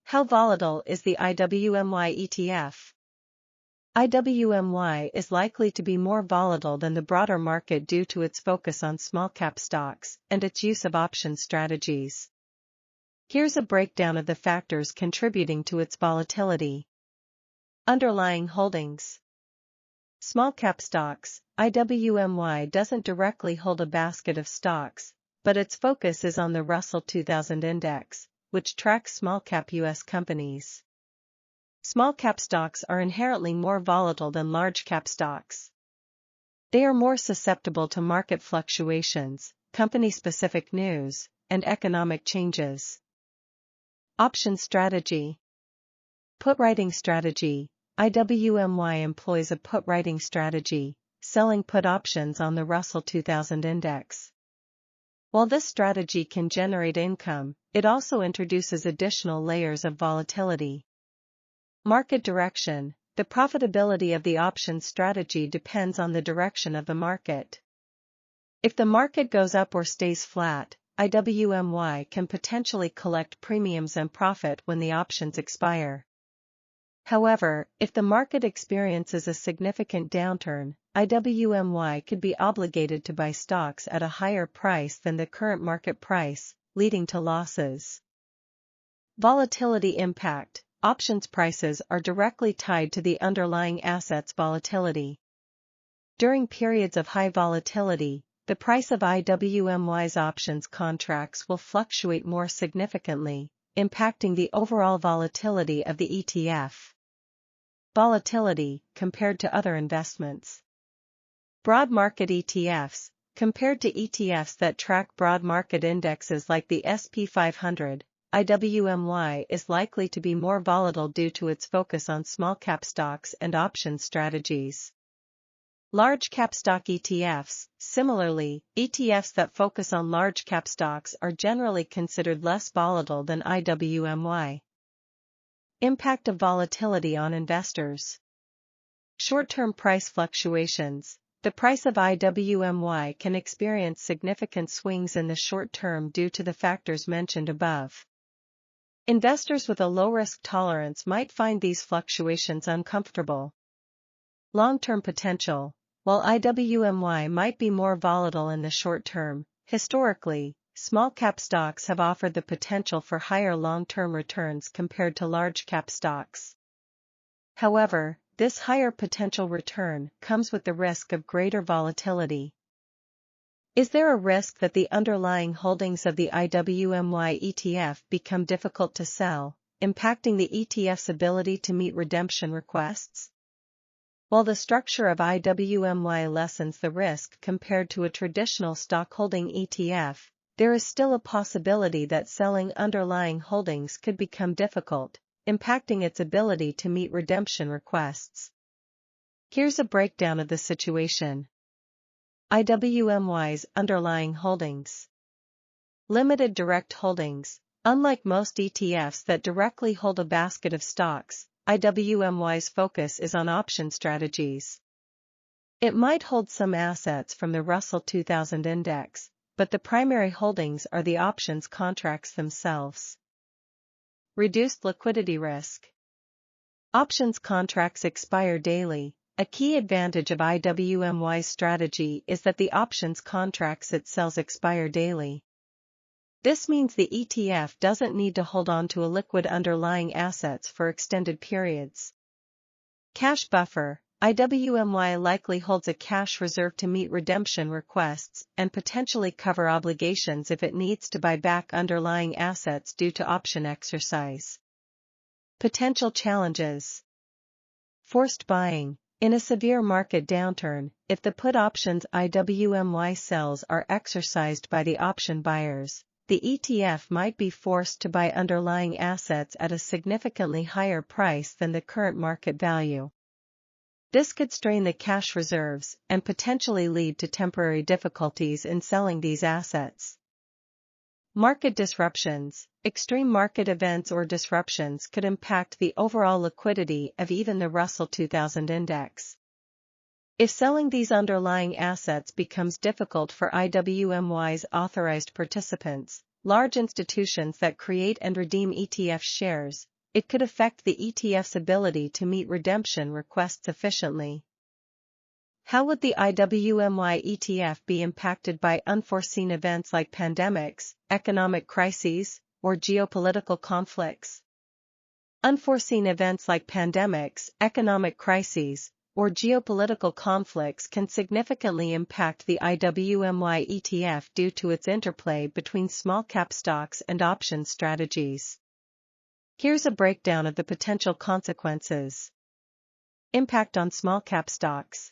How volatile is the IWMY ETF? IWMY is likely to be more volatile than the broader market due to its focus on small-cap stocks and its use of option strategies. Here's a breakdown of the factors contributing to its volatility. Underlying holdings. Small-cap stocks. IWMY doesn't directly hold a basket of stocks, but its focus is on the Russell 2000 index, which tracks small-cap U.S. companies. Small-cap stocks are inherently more volatile than large-cap stocks. They are more susceptible to market fluctuations, company-specific news, and economic changes. Option strategy. Put writing strategy. IWMY employs a put writing strategy, selling put options on the Russell 2000 index. While this strategy can generate income, it also introduces additional layers of volatility. Market direction. The profitability of the options strategy depends on the direction of the market. If the market goes up or stays flat, IWMY can potentially collect premiums and profit when the options expire. However, if the market experiences a significant downturn, IWMY could be obligated to buy stocks at a higher price than the current market price, leading to losses. Volatility impact. Options prices are directly tied to the underlying asset's volatility. During periods of high volatility, the price of IWMY's options contracts will fluctuate more significantly, impacting the overall volatility of the ETF. Volatility, compared to other investments. Broad market ETFs, compared to ETFs that track broad market indexes like the SP 500, IWMY is likely to be more volatile due to its focus on small-cap stocks and option strategies. Large-cap stock ETFs. Similarly, ETFs that focus on large-cap stocks are generally considered less volatile than IWMY. Impact of volatility on investors. Short-term price fluctuations. The price of IWMY can experience significant swings in the short term due to the factors mentioned above. Investors with a low risk tolerance might find these fluctuations uncomfortable. Long-term potential. While IWMY might be more volatile in the short term, historically, small-cap stocks have offered the potential for higher long-term returns compared to large-cap stocks. However, this higher potential return comes with the risk of greater volatility. Is there a risk that the underlying holdings of the IWMY ETF become difficult to sell, impacting the ETF's ability to meet redemption requests? While the structure of IWMY lessens the risk compared to a traditional stockholding ETF, there is still a possibility that selling underlying holdings could become difficult, impacting its ability to meet redemption requests. Here's a breakdown of the situation. IWMY's underlying holdings. Limited direct holdings. Unlike most ETFs that directly hold a basket of stocks, IWMY's focus is on option strategies. It might hold some assets from the Russell 2000 index, but the primary holdings are the options contracts themselves. Reduced liquidity risk. Options contracts expire daily. A key advantage of IWMY's strategy is that the options contracts it sells expire daily. This means the ETF doesn't need to hold on to a liquid underlying assets for extended periods. Cash buffer. IWMY likely holds a cash reserve to meet redemption requests and potentially cover obligations if it needs to buy back underlying assets due to option exercise. Potential challenges. Forced buying. In a severe market downturn, if the put options IWMY sells are exercised by the option buyers, the ETF might be forced to buy underlying assets at a significantly higher price than the current market value. This could strain the cash reserves and potentially lead to temporary difficulties in selling these assets. Market disruptions. Extreme market events or disruptions could impact the overall liquidity of even the Russell 2000 index. If selling these underlying assets becomes difficult for IWMY's authorized participants, large institutions that create and redeem ETF shares, it could affect the ETF's ability to meet redemption requests efficiently. How would the IWMY ETF be impacted by unforeseen events like pandemics, economic crises, or geopolitical conflicts? Unforeseen events like pandemics, economic crises, or geopolitical conflicts can significantly impact the IWMY ETF due to its interplay between small-cap stocks and option strategies. Here's a breakdown of the potential consequences. Impact on small-cap stocks.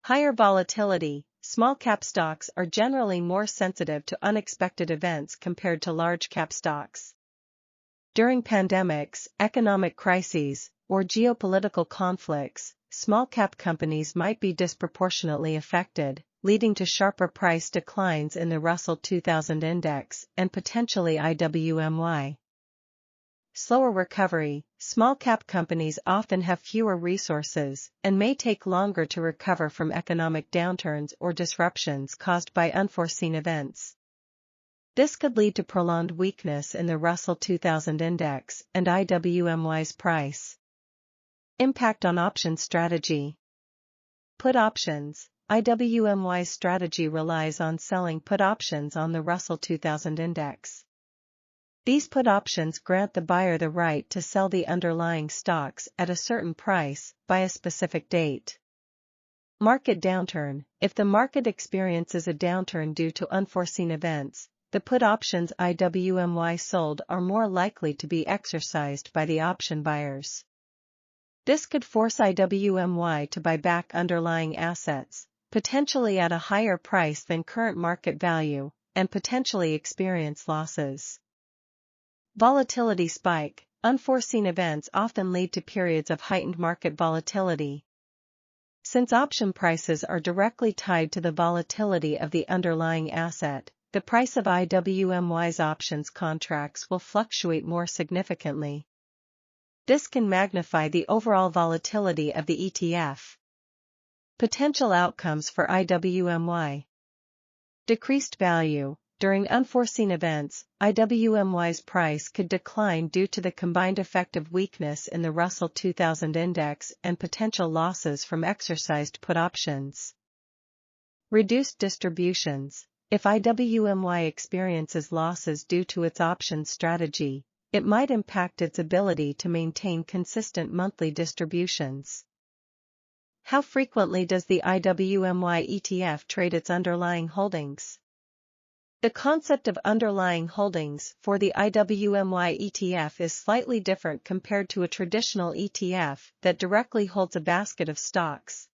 Higher volatility. Small-cap stocks are generally more sensitive to unexpected events compared to large-cap stocks. During pandemics, economic crises, or geopolitical conflicts, small-cap companies might be disproportionately affected, leading to sharper price declines in the Russell 2000 index and potentially IWMY. Slower recovery. Small-cap companies often have fewer resources and may take longer to recover from economic downturns or disruptions caused by unforeseen events. This could lead to prolonged weakness in the Russell 2000 index and IWMY's price. Impact on option strategy. Put options. IWMY's strategy relies on selling put options on the Russell 2000 index. These put options grant the buyer the right to sell the underlying stocks at a certain price by a specific date. Market downturn. If the market experiences a downturn due to unforeseen events, the put options IWMY sold are more likely to be exercised by the option buyers. This could force IWMY to buy back underlying assets, potentially at a higher price than current market value, and potentially experience losses. Volatility spike. Unforeseen events often lead to periods of heightened market volatility. Since option prices are directly tied to the volatility of the underlying asset, the price of IWMY's options contracts will fluctuate more significantly. This can magnify the overall volatility of the ETF. Potential outcomes for IWMY. Decreased value. During unforeseen events, IWMY's price could decline due to the combined effect of weakness in the Russell 2000 index and potential losses from exercised put options. Reduced distributions. If IWMY experiences losses due to its option strategy, it might impact its ability to maintain consistent monthly distributions. How frequently does the IWMY ETF trade its underlying holdings? The concept of underlying holdings for the IWMY ETF is slightly different compared to a traditional ETF that directly holds a basket of stocks.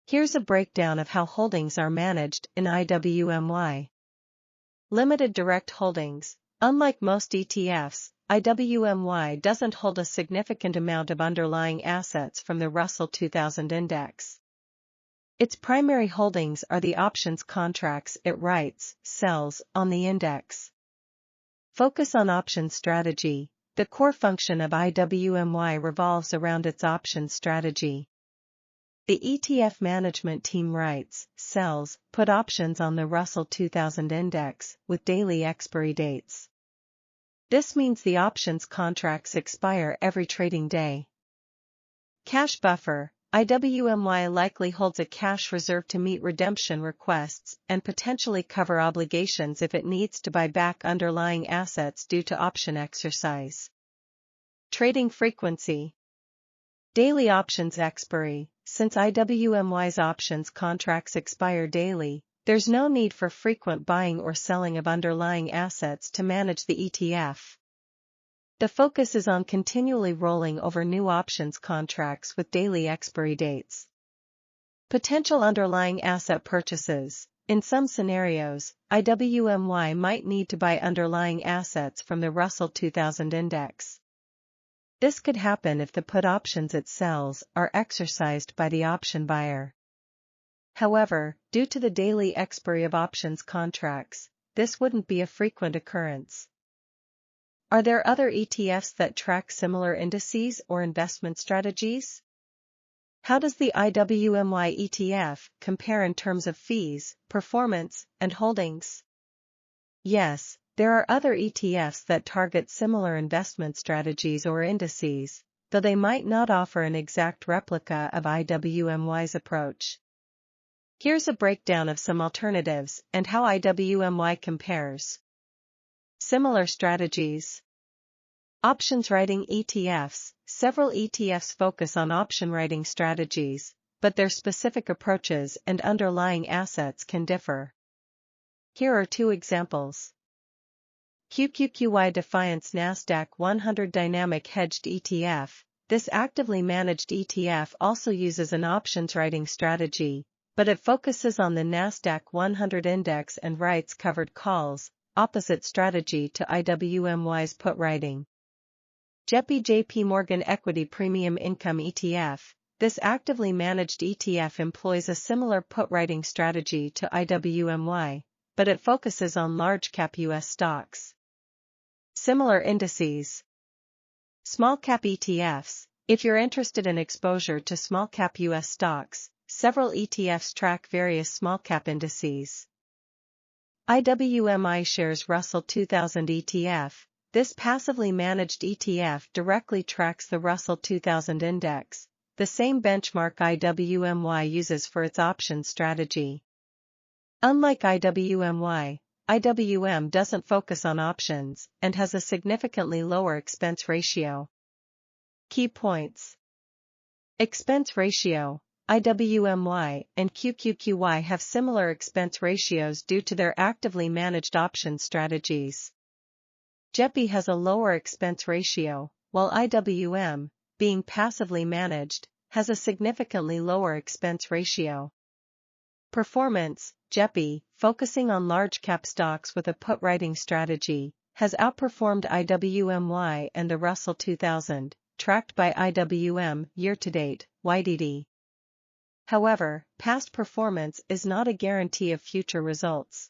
Here's a breakdown of how holdings are managed in IWMY. Limited direct holdings. Unlike most ETFs, IWMY doesn't hold a significant amount of underlying assets from the Russell 2000 index. Its primary holdings are the options contracts it writes, sells, on the index. Focus on option strategy. The core function of IWMY revolves around its option strategy. The ETF management team writes, sells, put options on the Russell 2000 index, with daily expiry dates. This means the options contracts expire every trading day. Cash buffer. IWMY likely holds a cash reserve to meet redemption requests and potentially cover obligations if it needs to buy back underlying assets due to option exercise. Trading frequency. Daily options expiry. Since IWMY's options contracts expire daily, there's no need for frequent buying or selling of underlying assets to manage the ETF. The focus is on continually rolling over new options contracts with daily expiry dates. Potential underlying asset purchases. In some scenarios, IWMY might need to buy underlying assets from the Russell 2000 index. This could happen if the put options it sells are exercised by the option buyer. However, due to the daily expiry of options contracts, this wouldn't be a frequent occurrence. Are there other ETFs that track similar indices or investment strategies? How does the IWMY ETF compare in terms of fees, performance, and holdings? Yes, there are other ETFs that target similar investment strategies or indices, though they might not offer an exact replica of IWMY's approach. Here's a breakdown of some alternatives and how IWMY compares. Similar strategies. Options writing ETFs. Several ETFs focus on option writing strategies, but their specific approaches and underlying assets can differ. Here are two examples. QQQY Defiance Nasdaq 100 Dynamic Hedged ETF. This actively managed ETF also uses an options writing strategy, but it focuses on the Nasdaq 100 index and writes covered calls, opposite strategy to IWMY's put writing. JEPI JP Morgan Equity Premium Income ETF. This actively managed ETF employs a similar put writing strategy to IWMY, but it focuses on large-cap U.S. stocks. Similar indices. Small-cap ETFs. If you're interested in exposure to small-cap U.S. stocks, several ETFs track various small-cap indices. IWMY shares Russell 2000 ETF. This passively managed ETF directly tracks the Russell 2000 index, the same benchmark IWMY uses for its options strategy. Unlike IWMY, IWM doesn't focus on options and has a significantly lower expense ratio. Key points. Expense ratio. IWMY and QQQY have similar expense ratios due to their actively managed options strategies. JEPI has a lower expense ratio, while IWM, being passively managed, has a significantly lower expense ratio. Performance. JEPI, focusing on large-cap stocks with a put-writing strategy, has outperformed IWMY and the Russell 2000, tracked by IWM year-to-date, YTD. However, past performance is not a guarantee of future results.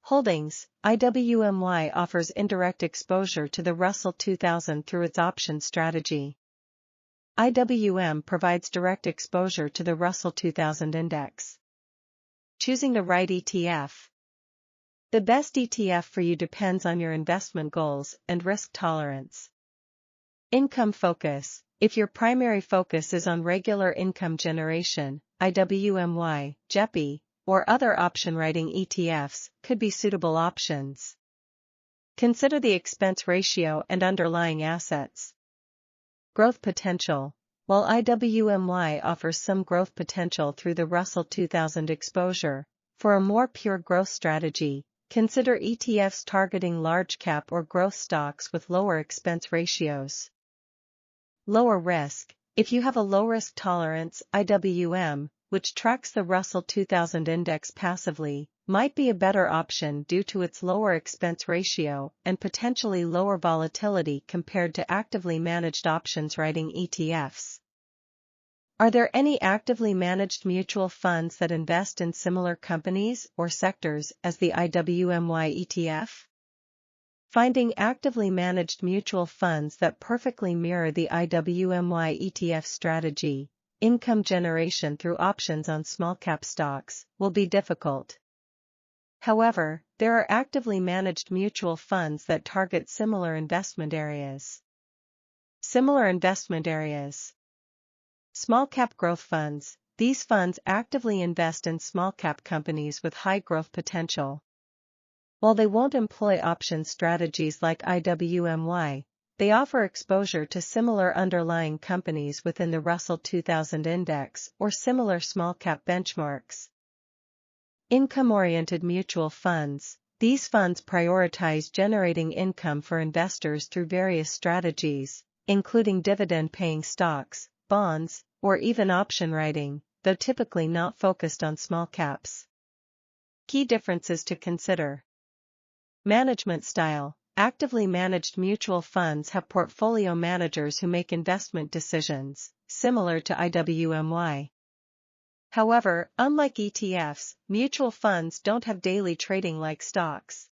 Holdings. IWMY offers indirect exposure to the Russell 2000 through its option strategy. IWM provides direct exposure to the Russell 2000 index. Choosing the right ETF. The best ETF for you depends on your investment goals and risk tolerance. Income focus. If your primary focus is on regular income generation, IWMY, JEPI, or other option writing ETFs could be suitable options. Consider the expense ratio and underlying assets. Growth potential. While IWMY offers some growth potential through the Russell 2000 exposure, for a more pure growth strategy, consider ETFs targeting large cap or growth stocks with lower expense ratios. Lower risk. If you have a low risk tolerance, IWM, which tracks the Russell 2000 index passively, might be a better option due to its lower expense ratio and potentially lower volatility compared to actively managed options writing ETFs. Are there any actively managed mutual funds that invest in similar companies or sectors as the IWMY ETF? Finding actively managed mutual funds that perfectly mirror the IWMY ETF strategy, income generation through options on small-cap stocks, will be difficult. However, there are actively managed mutual funds that target similar investment areas. Similar investment areas. Small-cap growth funds. These funds actively invest in small-cap companies with high growth potential. While they won't employ option strategies like IWMY, they offer exposure to similar underlying companies within the Russell 2000 index or similar small-cap benchmarks. Income-oriented mutual funds. These funds prioritize generating income for investors through various strategies, including dividend-paying stocks, bonds, or even option writing, though typically not focused on small caps. Key differences to consider. Management style. Actively managed mutual funds have portfolio managers who make investment decisions, similar to IWMY. However, unlike ETFs, mutual funds don't have daily trading like stocks.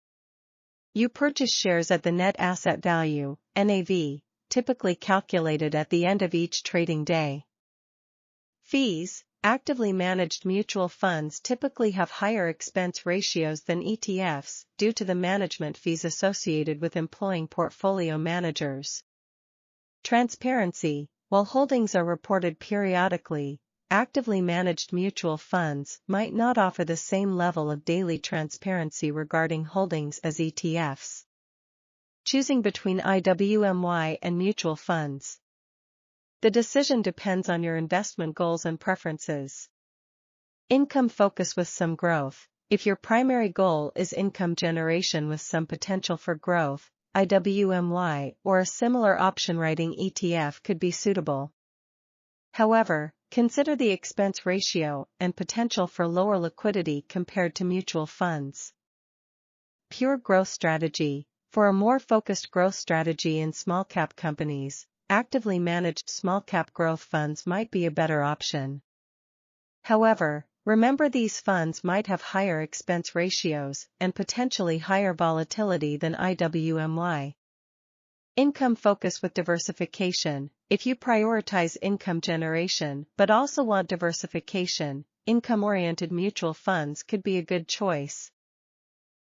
You purchase shares at the net asset value, NAV, typically calculated at the end of each trading day. Fees. actively managed mutual funds typically have higher expense ratios than ETFs due to the management fees associated with employing portfolio managers. Transparency: while holdings are reported periodically, actively managed mutual funds might not offer the same level of daily transparency regarding holdings as ETFs. Choosing between IWMY and mutual funds. The decision depends on your investment goals and preferences. Income focus with some growth: if your primary goal is income generation with some potential for growth, IWMY or a similar option writing ETF could be suitable. However, consider the expense ratio and potential for lower liquidity compared to mutual funds. Pure growth strategy: for a more focused growth strategy in small-cap companies, actively managed small-cap growth funds might be a better option. However, remember these funds might have higher expense ratios and potentially higher volatility than IWMY. Income focus with diversification: if you prioritize income generation but also want diversification, income-oriented mutual funds could be a good choice.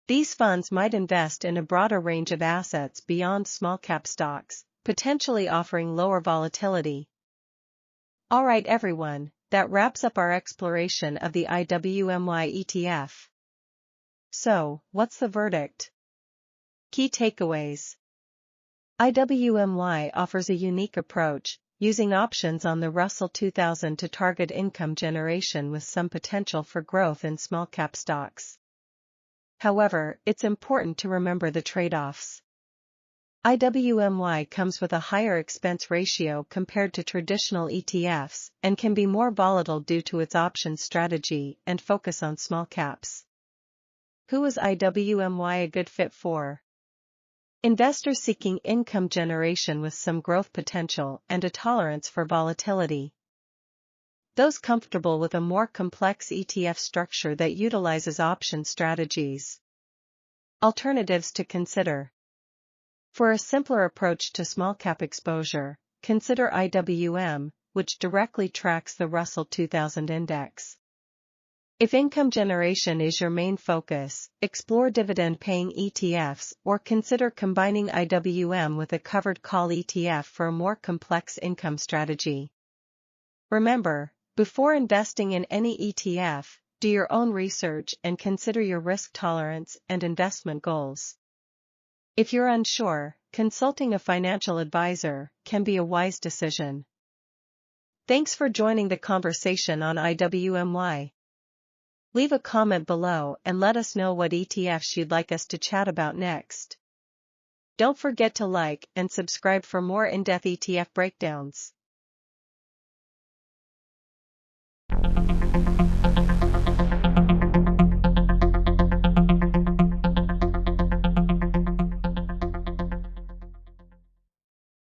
These funds might invest in a broader range of assets beyond small-cap stocks, potentially offering lower volatility. Alright everyone, that wraps up our exploration of the IWMY ETF. So, what's the verdict? Key takeaways. IWMY offers a unique approach, using options on the Russell 2000 to target income generation with some potential for growth in small-cap stocks. However, it's important to remember the trade-offs. IWMY comes with a higher expense ratio compared to traditional ETFs and can be more volatile due to its option strategy and focus on small caps. Who is IWMY a good fit for? Investors seeking income generation with some growth potential and a tolerance for volatility. Those comfortable with a more complex ETF structure that utilizes option strategies. Alternatives to consider. For a simpler approach to small-cap exposure, consider IWM, which directly tracks the Russell 2000 index. If income generation is your main focus, explore dividend-paying ETFs or consider combining IWM with a covered call ETF for a more complex income strategy. Remember, before investing in any ETF, do your own research and consider your risk tolerance and investment goals. If you're unsure, consulting a financial advisor can be a wise decision. Thanks for joining the conversation on IWMY. Leave a comment below and let us know what ETFs you'd like us to chat about next. Don't forget to like and subscribe for more in-depth ETF breakdowns.